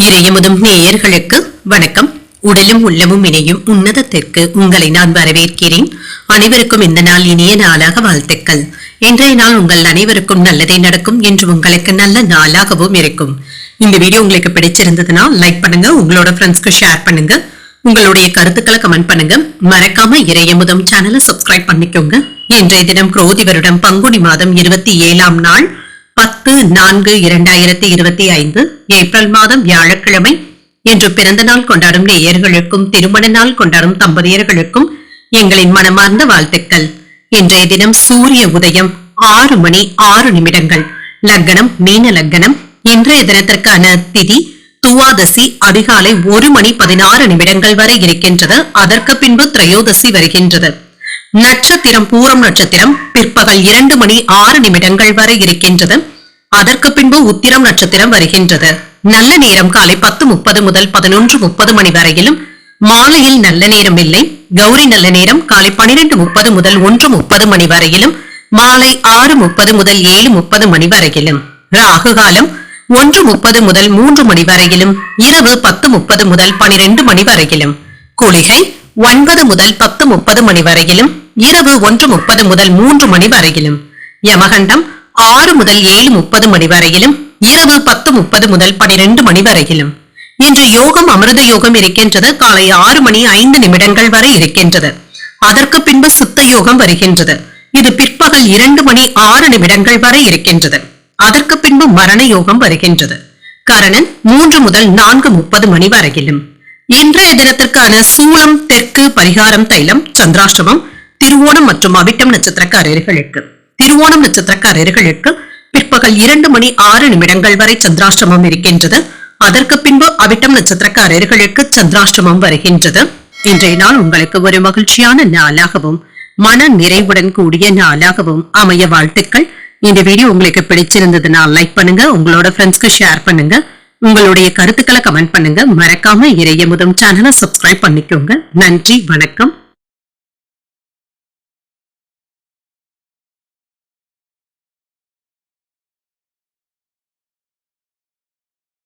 இறையமுதும் நேயர்களுக்கு வணக்கம். உடலும் உள்ளமும் இணையும் உன்னதத்திற்கு உங்களை நான் வரவேற்கிறேன். அனைவருக்கும் இந்த நாள் இனிய நாளாக வாழ்த்துக்கள். இன்றைய நாள் உங்கள் அனைவருக்கும் நல்லதே நடக்கும் என்று உங்களுக்கு நல்ல நாளாகவும் இருக்கும். இந்த வீடியோ உங்களுக்கு பிடிச்சிருந்ததுன்னா லைக் பண்ணுங்க, உங்களோட ஃப்ரெண்ட்ஸ்க்கு ஷேர் பண்ணுங்க, உங்களுடைய கருத்துக்களை கமெண்ட் பண்ணுங்க. மறக்காம இறையமுதும் சேனலை சப்ஸ்கிரைப் பண்ணிக்கோங்க. இன்றைய தினம் குரோதி வருடம் பங்குனி மாதம் 27ஆம் நாள் 10/4/2025 ஏப்ரல் மாதம் வியாழக்கிழமை. இன்று பிறந்த நாள் கொண்டாடும் நேயர்களுக்கும் திருமண நாள் கொண்டாடும் தம்பதியர்களுக்கும் எங்களின் மனமார்ந்த வாழ்த்துக்கள். இன்றைய தினம் சூரிய உதயம் 6:06. லக்னம் மீன லக்னம். இன்றைய தினத்திற்கான திதி துவாதசி அதிகாலை 1:16 வரை இருக்கின்றது. அதற்கு பின்பு திரையோதசி வருகின்றது. நட்சத்திரம் பூரம் நட்சத்திரம் பிற்பகல் 2:06 வரை இருக்கின்றது. அதற்கு பின்பு உத்திரம் நட்சத்திரம் வருகின்றது. நல்ல நேரம் காலை 10:30 முதல் 11:30 மணி வரையிலும், மாலையில் நல்ல நேரம் இல்லை. கௌரி நல்ல நேரம் காலை 12:30 முதல் 1:30 மணி வரையிலும், மாலை 6:30 முதல் 7:30 மணி வரையிலும். ராகு காலம் 1:30 முதல் 3 மணி வரையிலும், இரவு 10:30 முதல் 12 மணி வரையிலும். குளிகை 9 முதல் 10:30 மணி வரையிலும், இரவு 1:30 முதல் 3 மணி வரையிலும். யமகண்டம் 6 முதல் 7:30 மணி வரையிலும், இரவு 10:30 முதல் 12 மணி வரையிலும். இன்று யோகம் அமிர்த யோகம் இருக்கின்றது. காலை 6:05 வரை இருக்கின்றது. அதற்கு பின்பு சித்த யோகம் வருகின்றது. இது பிற்பகல் 2:06 வரை இருக்கின்றது. அதற்கு பின்பு மரண யோகம் வருகின்றது. கரணன் 3 முதல் 4:30 மணி வரையிலும். இன்றைய தினத்திற்கான சூலம் தெற்கு பரிகாரம் தைலம் சந்திராஷ்டமம் திருவோணம் மற்றும் அவிட்டம் நட்சத்திரக்காரர்களுக்கு. திருவோணம் நட்சத்திரக்காரர்களுக்கு பிற்பகல் 2:06 வரை சந்திராஷ்டமம் இருக்கின்றது. அதற்கு பின்பு அவிட்டம் நட்சத்திரக்காரர்களுக்கு சந்திராஷ்டமம் வருகின்றது. இன்றைய நாள் உங்களுக்கு ஒரு மகிழ்ச்சியான நாளாகவும் மன நிறைவுடன் கூடிய நாளாகவும் அமைய வாழ்த்துக்கள். இந்த வீடியோ உங்களுக்கு பிடிச்சிருந்ததுன்னா லைக் பண்ணுங்க, உங்களோட ஃப்ரெண்ட்ஸ்க்கு ஷேர் பண்ணுங்க, உங்களுடைய கருத்துக்களை கமெண்ட் பண்ணுங்க. மறக்காம இறையமுதும் சேனலை சப்ஸ்கிரைப் பண்ணிக்கோங்க. நன்றி, வணக்கம்.